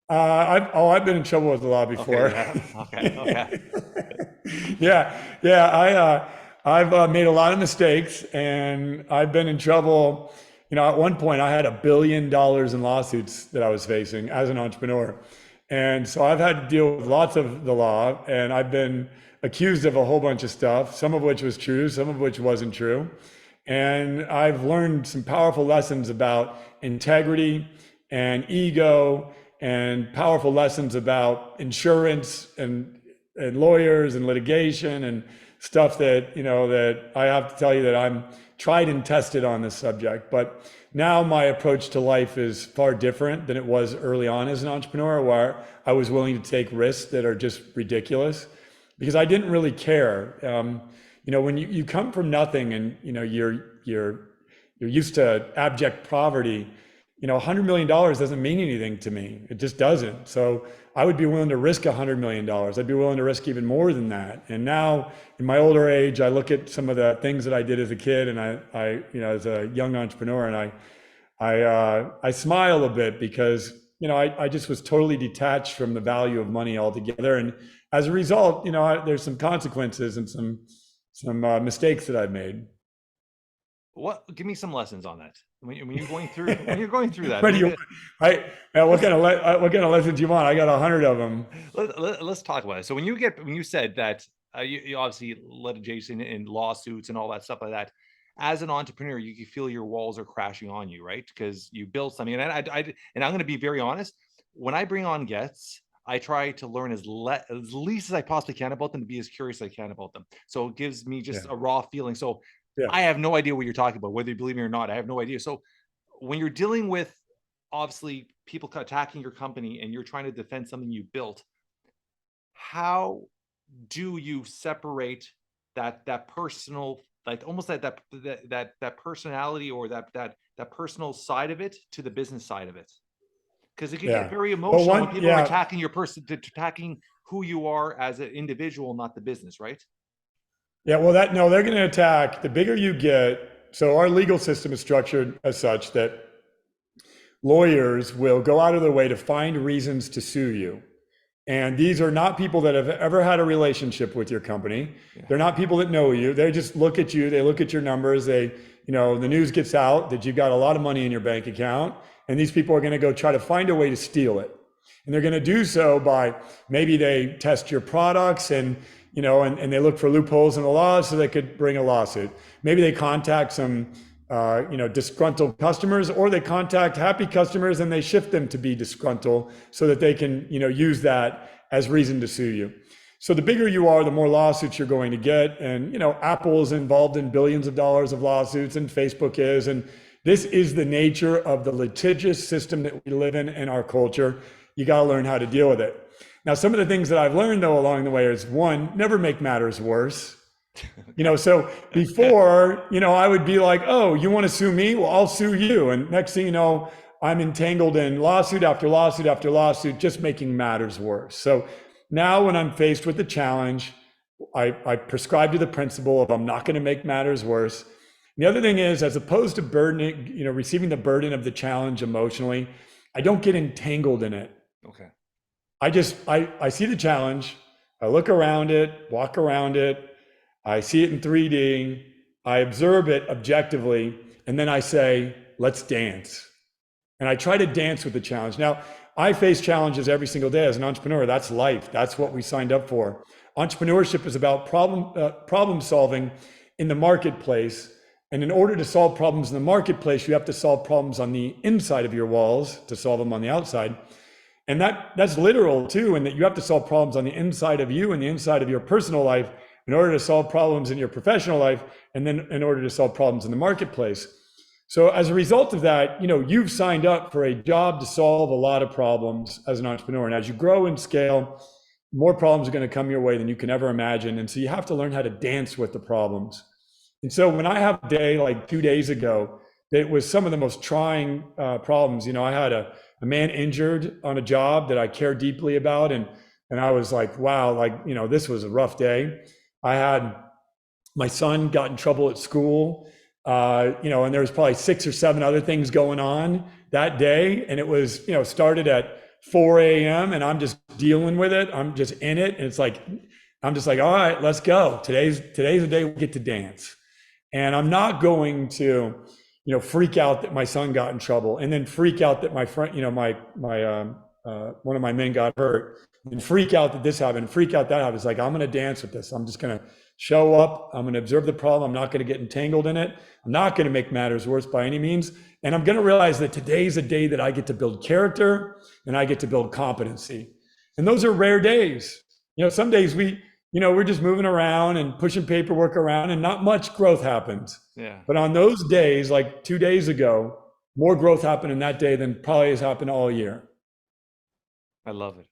I've been in trouble with the law Okay, before. you have. Okay, okay. Yeah. I've made a lot of mistakes, and I've been in trouble. At one point, I had $1 billion in lawsuits that I was facing as an entrepreneur, and so I've had to deal with lots of the law, and I've been accused of a whole bunch of stuff, some of which was true, some of which wasn't true. And I've learned some powerful lessons about integrity and ego, and powerful lessons about insurance and lawyers and litigation and stuff that I have to tell you that I'm tried and tested on this subject. But now my approach to life is far different than it was early on as an entrepreneur, where I was willing to take risks that are just ridiculous because I didn't really care. When you come from nothing, and you're used to abject poverty, $100 million doesn't mean anything to me. It just doesn't. So I would be willing to risk $100 million. I'd be willing to risk even more than that. And now in my older age, I look at some of the things that I did as a kid, and as a young entrepreneur, and I smile a bit because, I just was totally detached from the value of money altogether. And as a result, there's some consequences and some mistakes that I've made. What? Give me some lessons on that. When you're going through that. What do you want? What Let's kind of what kind of lessons do you want? I got 100 of them. let's talk about it. So when you said that you obviously litigation and lawsuits and all that stuff like that, as an entrepreneur, you can feel your walls are crashing on you, right? Because you build something, and and I'm going to be very honest. When I bring on guests, I try to learn as least as I possibly can about them, to be as curious as I can about them. So it gives me Yeah, just a raw feeling. So yeah. I have no idea what you're talking about, whether you believe me or not. I have no idea. So when you're dealing with obviously people attacking your company and you're trying to defend something you built, how do you separate that personal, like almost that personality, or that personal side of it to the business side of it? Because it could get Yeah. very Well, emotional when people are yeah, attacking your person, attacking who you are as an individual, not the business, right? yeah. Well, no, they're going to attack. The bigger you get, so our legal system is structured as such that lawyers will go out of their way to find reasons to sue you. And these are not people that have ever had a relationship with your company. Yeah. They're not people that know you. They just look at you. They look at your numbers. The news gets out that you've got a lot of money in your bank account. And these people are going to go try to find a way to steal it. And they're going to do so by, maybe they test your products, and they look for loopholes in the law so they could bring a lawsuit. Maybe they contact some disgruntled customers, or they contact happy customers and they shift them to be disgruntled so that they can, use that as reason to sue you. So the bigger you are, the more lawsuits you're going to get. And, Apple is involved in billions of dollars of lawsuits, and Facebook is. And this is the nature of the litigious system that we live in our culture. You got to learn how to deal with it. Now, some of the things that I've learned, though, along the way is, one, never make matters worse. So before, I would be like, oh, you want to sue me? Well, I'll sue you. And next thing you know, I'm entangled in lawsuit after lawsuit after lawsuit, just making matters worse. So now when I'm faced with the challenge, I prescribe to the principle of, I'm not going to make matters worse. And the other thing is, as opposed to receiving the burden of the challenge emotionally, I don't get entangled in it. Okay. I see the challenge, I look around it, walk around it, I see it in 3D, I observe it objectively, and then I say, let's dance. And I try to dance with the challenge. Now, I face challenges every single day as an entrepreneur. That's life. That's what we signed up for. Entrepreneurship is about problem solving in the marketplace. And in order to solve problems in the marketplace, you have to solve problems on the inside of your walls to solve them on the outside. And that's literal too, in that you have to solve problems on the inside of you and the inside of your personal life in order to solve problems in your professional life, and then in order to solve problems in the marketplace. So as a result of that, you've signed up for a job to solve a lot of problems as an entrepreneur. And as you grow and scale, more problems are going to come your way than you can ever imagine. And so you have to learn how to dance with the problems. And so when I have a day like 2 days ago, it was some of the most trying problems. I had a man injured on a job that I care deeply about. And I was like, wow, this was a rough day. I had my son got in trouble at school, and there was probably 6 or 7 other things going on that day. And it was, started at 4 a.m. and I'm just dealing with it. I'm just in it. And it's like, I'm just like, all right, let's go. Today's the day we get to dance. And I'm not going to, freak out that my son got in trouble and then freak out that my friend, one of my men got hurt and freak out that this happened, and freak out that happened. It's like, I'm going to dance with this. I'm just going to show up. I'm going to observe the problem. I'm not going to get entangled in it. I'm not going to make matters worse by any means. And I'm going to realize that today's a day that I get to build character and I get to build competency. And those are rare days. Some days we're just moving around and pushing paperwork around and not much growth happens. Yeah. But on those days, like 2 days ago, more growth happened in that day than probably has happened all year. I love it.